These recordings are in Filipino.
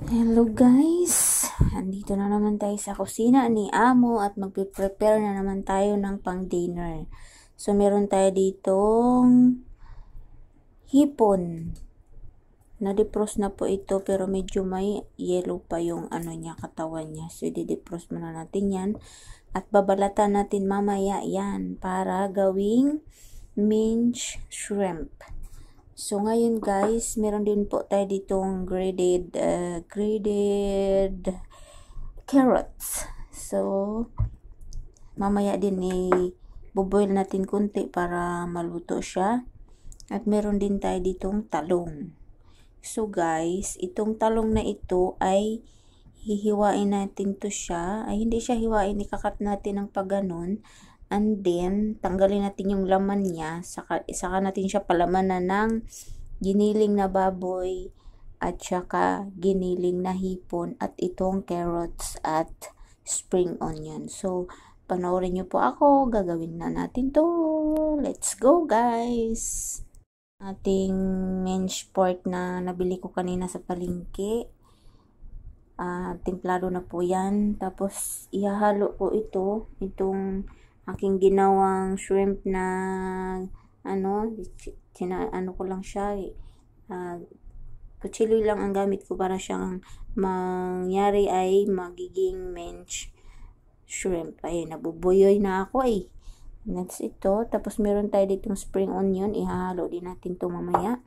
Hello guys! Andito na naman tayo sa kusina ni Amo at magpe-prepare na naman tayo ng pang-dinner. So, meron tayo ditong hipon. Na-defrost na po ito pero medyo may yellow pa yung niya, katawan niya. So, i-defrost muna natin yan. At babalatan natin mamaya yan para gawing minced shrimp. So, ngayon guys, meron din po tayo ditong grated carrots. So, mamaya din buboil natin kunti para maluto siya. At meron din tayo ditong talong. So, guys, itong talong na ito ay hihiwain natin to siya. Ay, hindi siya hiwain, ikakat natin ng pagganon. And then, tanggalin natin yung laman niya. Saka natin siya palamanan ng giniling na baboy at saka giniling na hipon at itong carrots at spring onion. So, panoorin nyo po ako. Gagawin na natin to. Let's go, guys! Ating minced pork na nabili ko kanina sa palengke. Templado na po yan. Tapos, ihahalo ko itong aking ginawang shrimp na ko lang siya kutsilyo lang ang gamit ko para siyang mangyari ay magiging minced shrimp. Ay, nabubuyoy na ako That's ito. Tapos meron tayo ditong spring onion. Ihahalo din natin to mamaya.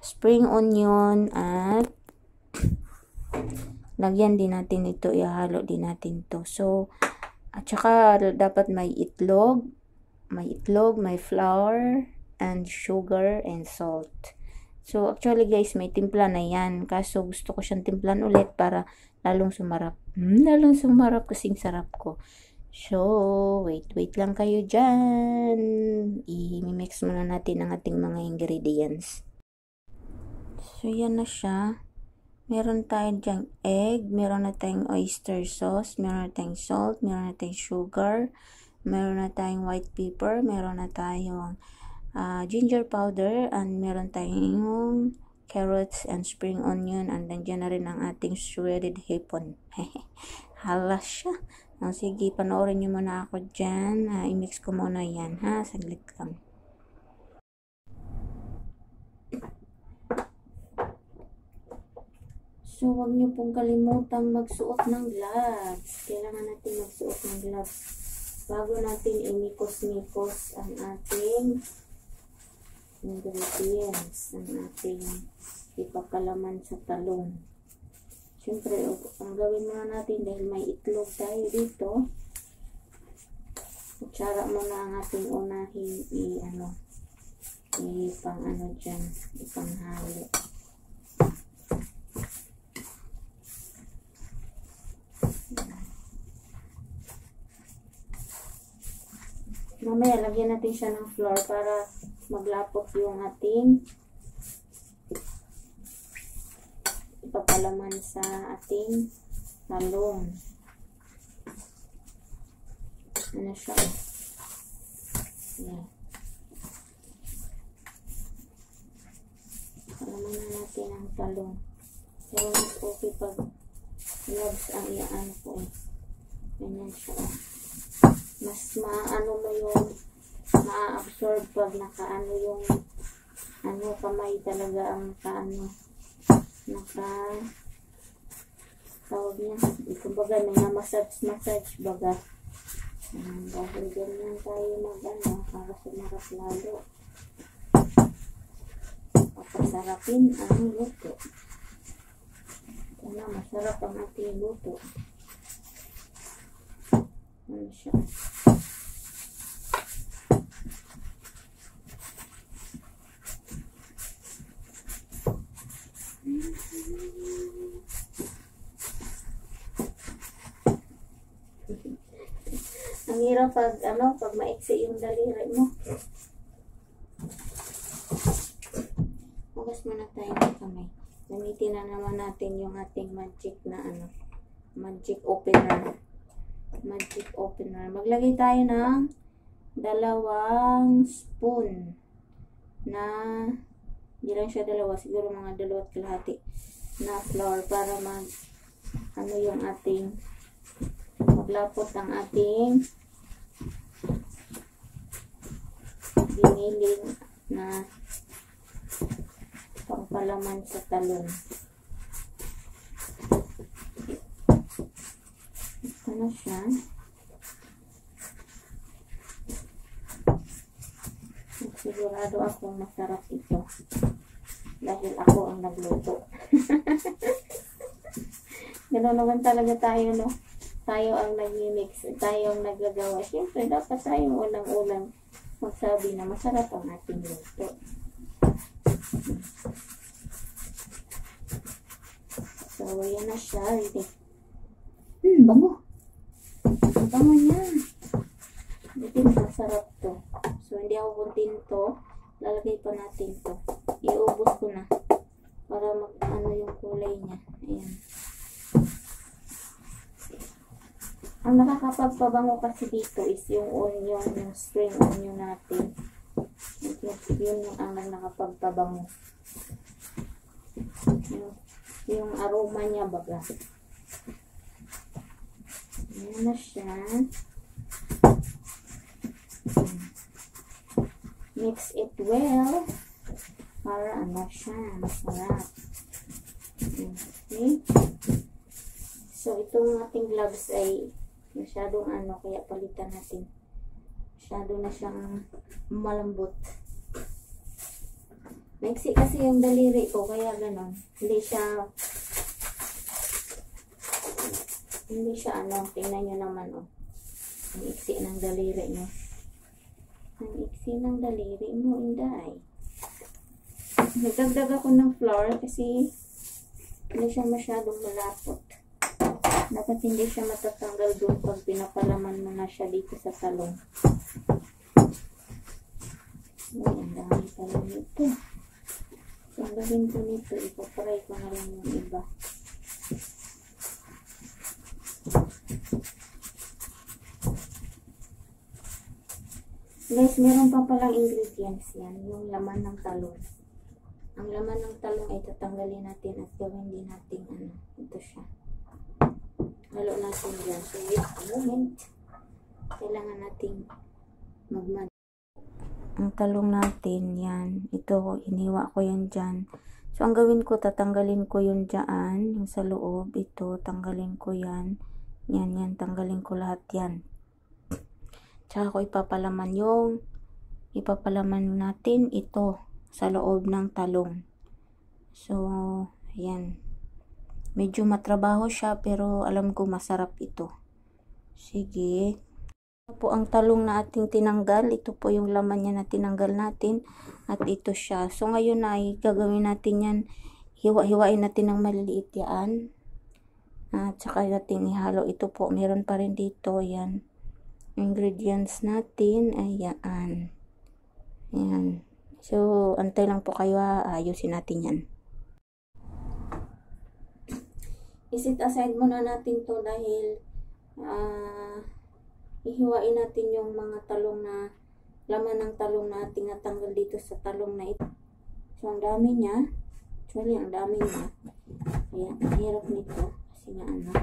Spring onion at lagyan din natin ito. Ihahalo din natin to. So, at saka dapat may itlog, may flour, and sugar, and salt. So, actually guys, may timpla na yan. Kaso gusto ko siyang timplan ulit para lalong sumarap. Lalong sumarap kasing sarap ko. So, wait lang kayo dyan. I-mix muna natin ang ating mga ingredients. So, yan na siya. Meron tayong dyang egg, meron na tayong oyster sauce, meron na tayong salt, meron na tayong sugar, meron na tayong white pepper, meron na tayong ginger powder, and meron tayong carrots and spring onion, and nandiyan na rin ang ating shredded hipon. Hala siya. Sige, panoorin nyo muna ako dyan. I-mix ko muna yan, ha? Saglit lang. So, huwag niyo pong kalimutang magsuot ng gloves. Kailangan natin magsuot ng gloves bago natin inikos-nikos ang ating ingredients, ang ating ipakalaman sa talong. Siyempre, ang gawin muna natin dahil may itlog tayo dito. Kutsara muna ang ating unahin ipanghalo. Mamaya, lagyan natin siya ng flour para maglapot yung ating ipapalaman sa ating talong. Ano siya? Yan. Palaman na natin ang talong. Pero mas okay pag gloves ang iaan ko Ganyan siya. Mas maano mo yung ma-absorb pag nakaano yung kamay talaga ang tawag niya. Kumbaga may na-massage baga. Dahil ganyan tayo para sumarap lalo. Papasarapin ang luto. Masarap ang ating luto. Ano siya? Ang hirap pag maiksi yung daliri mo. Hugas muna tayo ng kamay. Gamitin na naman natin yung ating magic opener. Maglagay tayo ng 2 spoon na, hindi lang siya 2, siguro mga 2 at kalahati na flour para ano yung ating maglapot ang ating biniling na pangpalaman sa talong. Ito na siya. Sigurado ako masarap ito. Dahil ako ang nagluto. Gano'n naman talaga tayo, no? Tayo ang nag-mix. Tayo ang naggagawa. Siyempre, dapat tayo unang-unang magsabi na masarap ang ating luto. So, ayan na siya. Bango. Ang bango niya. Ito, masarap to. So, hindi ako kuntinto. Lalagay pa natin to. Iubos ko na. Para ano yung kulay niya. Ayan. Ang nakakapagpabango kasi dito is yung onion, yung spring onion natin. Yun yung ang nakapagpabango. Yung aroma niya baga. Ayan na siya. Mix it well para ano siya, masarap. Okay. So, itong ating gloves ay masyadong ano, kaya palitan natin. Masyado na siyang malambot. Maiksi kasi yung daliri ko, kaya ganon. Hindi siya ano, tingnan nyo naman, oh. Ang iksi ng daliri nyo. Ang iksi ng daliri mo, Inday. Nagdagdag ako ng flour kasi hindi siya masyadong malapot. Dapat hindi siya matatanggal doon pag pinapalaman mo na siya dito sa talong. Ay, ang dami pala nito. So, ang gawin ko nito, ipapray ko na lang yung iba. Guys, meron pa palang ingredients yan. Yung laman ng talong. Ang laman ng talong ay tatanggalin natin at gawin din natin ano. Ito siya. Halo natin dyan. So, wait a moment. Kailangan natin magmad. Ang talong natin, yan. Ito, iniwa ko yan dyan. So, ang gawin ko, tatanggalin ko yun dyan. Yung sa loob. Ito, tanggalin ko yan. Yan. Tanggalin ko lahat yan. Tsaka ko ipapalaman natin ito sa loob ng talong. So, ayan. Medyo matrabaho siya pero alam ko masarap ito. Sige. Ito po ang talong na ating tinanggal. Ito po yung laman niya na tinanggal natin. At ito siya. So, ngayon ay gagawin natin yan. Hiwa-hiwain natin ng maliliit yan. At saka natin ihalo. Ito po, meron pa rin dito. Yan. Ingredients natin ay yan. Yan. So, antay lang po kayo, ayusin natin yan. I-set aside muna natin to dahil ihiwain natin yung mga talong na laman ng talong na ating natanggal dito sa talong na ito. So, ang dami niya. Actually, ang dami niya. Ayan, ang hirap nito. Kasi nga ano,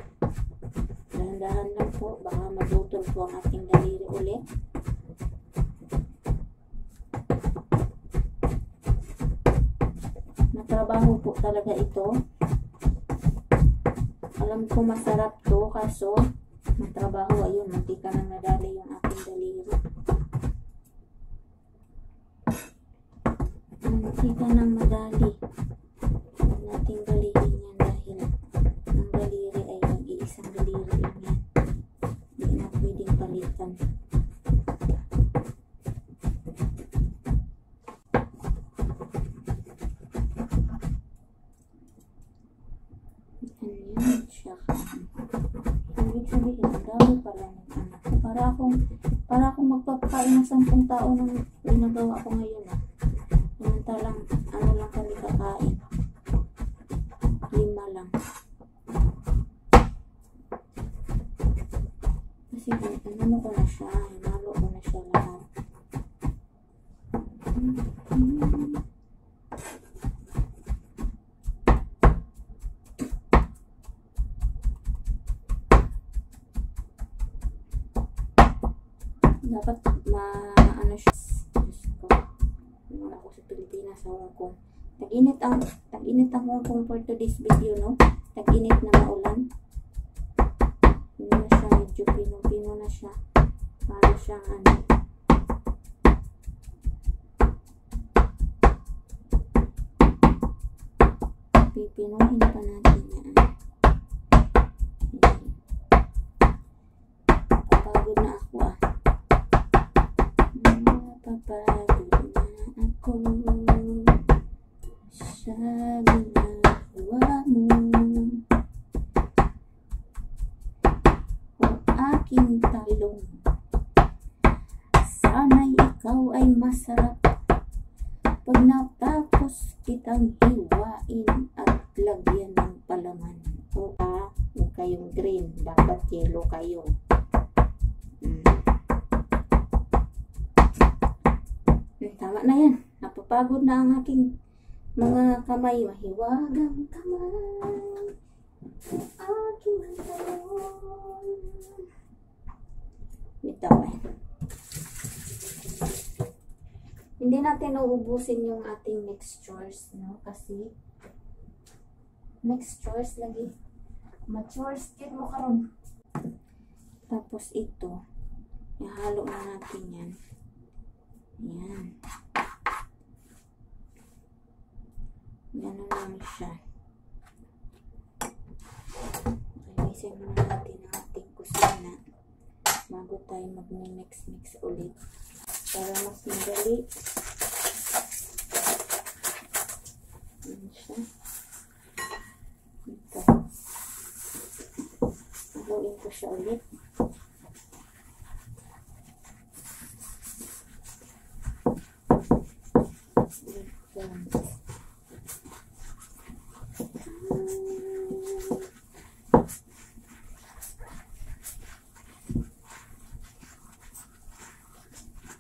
dahan-dahan lang po. Baka mabutol po ang ating daliri ulit. Matrabaho po talaga ito. Alam ko masarap to, kaso matrabaho. Ayun, hindi ka nang nadali yung ating daliri. Hindi ka nang madali. Huwag nating dalihin yan dahil ang daliri ay mag-iisang daliri lang yan. Hindi na pwedeng palitan. Ayan siya. Ang ibig sabihin, ang dami pala ng anak. Para akong magpapakain ng 10 tao ng ginagawa ko ngayon. Samantalang, ano lang kami kakain. 5 lang. Kasi, ano ko na siya. Hinalo ko na siya lahat. Dapat ano siya. Diyos ko. Wala ako sa Pilipinas, sa Hong Kong. Tag-init ang Hong Kong for today's video, no? Tag-init na maulan. Hindi na siya, medyo pino na siya. Para siyang ano. Pipinuhin pa natin yan. Papagod na ako ah. Papagod na ako sa ginagawa mo. O aking talong, sana'y ikaw ay masarap pag natapos kitang hiwain at lagyan ng palaman. O huwag kayong green, dapat yellow kayo. Tama na yan. Napapagod na ang aking mga kamay. Mahiwagang kamay. Aking talon. Bitaw eh. Hindi natin uubusin yung ating mixtures, no? Kasi mixtures lagi. Matures din mo karon. Tapos ito, ihalo na natin yan. Yan. Ganun lang siya. Alisin muna natin ang ating kusina bago tayo mag-mix ulit. Para mas madali. Yan siya. Ito. Haluin ko siya ulit.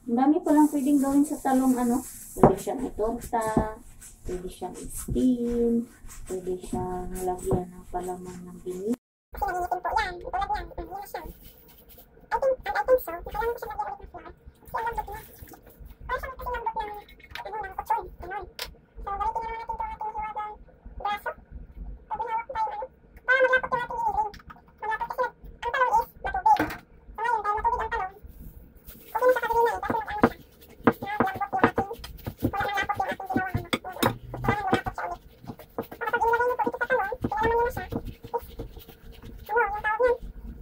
Ang dami pa lang pwedeng gawin sa talong ano. Pwede siyang itorta, pwede siyang i-steam, pwede siyang lagyan ng palaman ng bini. Kasi nangingitin po yan. Tulad yan. Hindi na siya. I think so. Kailangan ko siya lagyan ulit ng flour. Kasi ang lambot niya. Parang siyang kasi lambot ng ng kutsoy. Ganon. So, balikin na natin ito ating hiwagang braso. So, binawak tayo ano. Para malapot yung ating iniling. Malapot kasi ang talong is matubig. So, ngayon, dahil matubig ang talong, okay na sa kabili na eh. Kasi mag-ano siya. Lambot yung ating, wala nang lapot yung ating ginawang ano. Kailangan lumapot siya ulit. Kapag inilagay niyo po ito sa talong, kailangan niyo na siya. Ano, yung tawag niyan.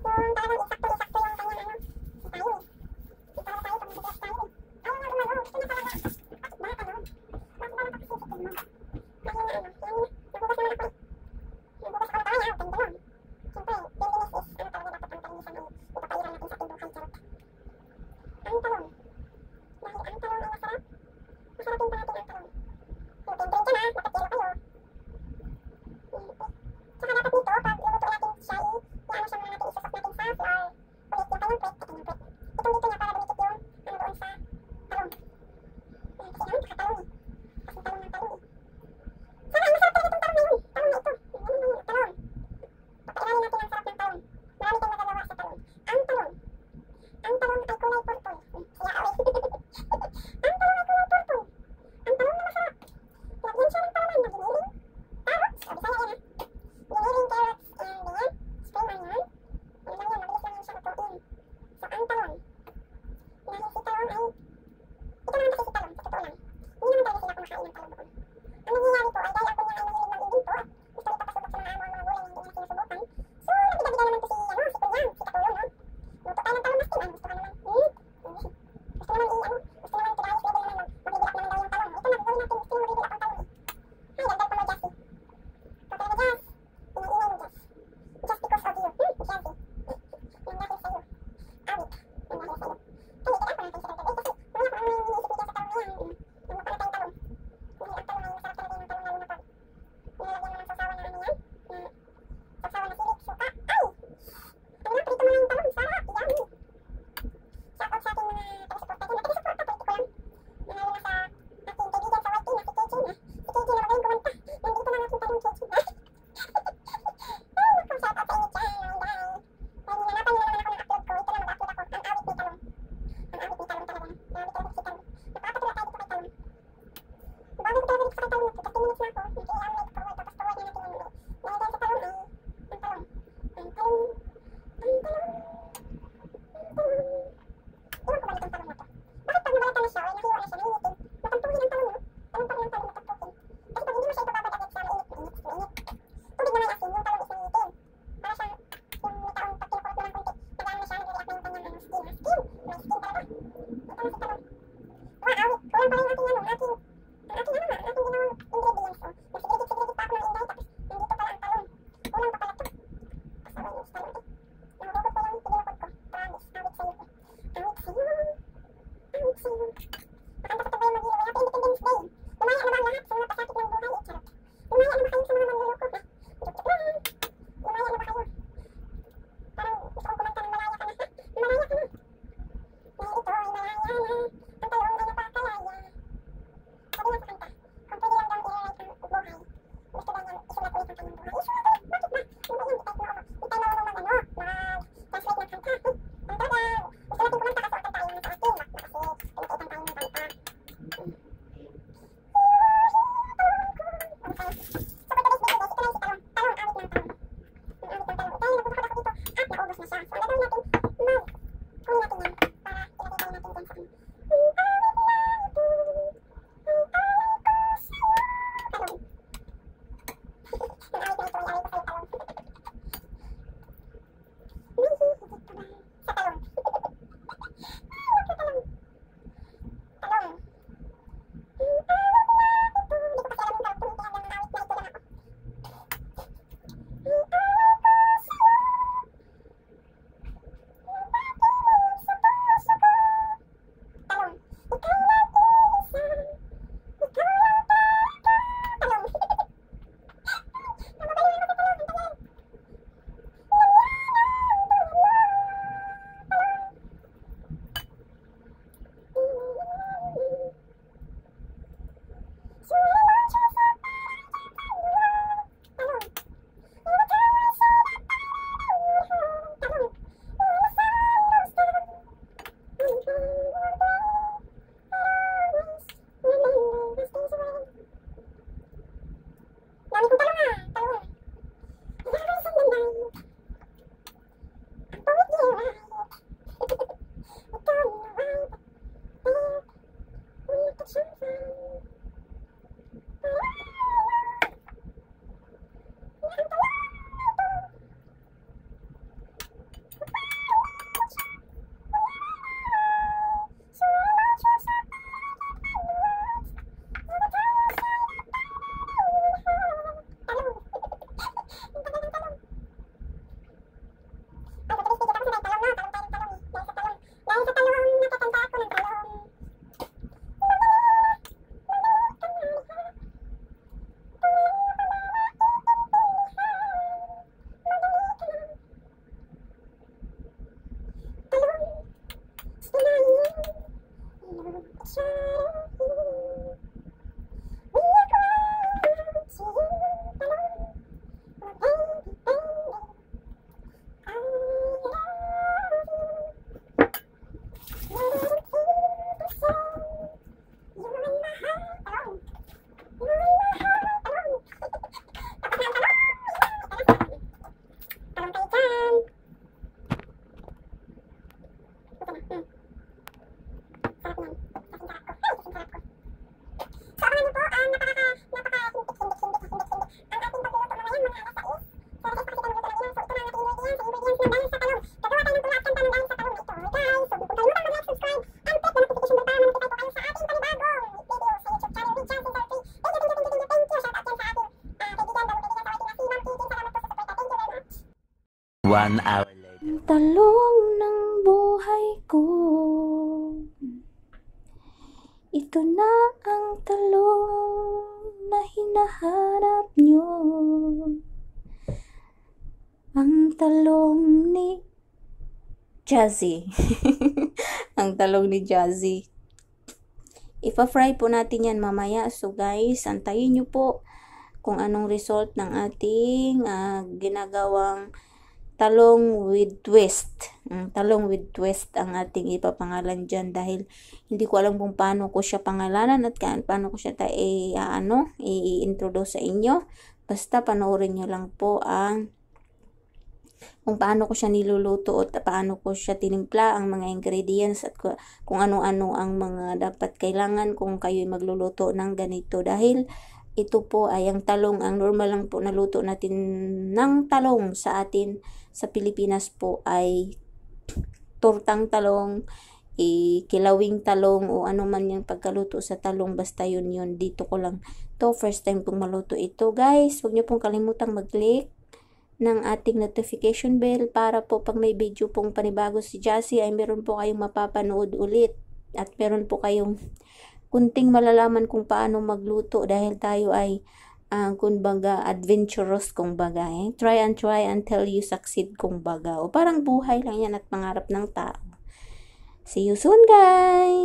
Yung talagang isakto-isakto yung kanyang ano. Tayo eh. Para tayo pag nag-dress tayo eh. Ay, nga gumano. Gusto na talaga. Bakit ba ano? Bakit ba nakapasisipin mo? Dahil na ano. Yung nabukas naman 1 hour later. Talong ng buhay ko, ito na ang talong na hinahanap nyo. Ang talong ni Jazzy. Ang talong ni Jazzy. Ipa-fry po natin yan mamaya. So guys, antayin nyo po kung anong result ng ating ginagawang talong with twist. Talong with twist ang ating ipapangalan dyan dahil hindi ko alam kung paano ko siya pangalanan at paano ko siya i-introduce sa inyo. Basta panoorin nyo lang po kung paano ko siya niluluto at paano ko siya tinimpla, ang mga ingredients at kung ano-ano ang mga dapat kailangan kung kayo'y magluluto ng ganito. Dahil ito po ay ang talong, ang normal lang po na luto natin ng talong sa atin sa Pilipinas po ay tortang talong, kilawing talong o ano man yung pagkaluto sa talong, basta yun. Dito ko lang to first time kong maluto ito. Guys, huwag niyo pong kalimutang mag-click ng ating notification bell para po pag may video pong panibago si Jazzy ay meron po kayong mapapanood ulit at meron po kayong kunting malalaman kung paano magluto dahil tayo ay kumbaga adventurous kumbaga try until you succeed kumbaga o parang buhay lang yan at pangarap ng tao. See you soon guys!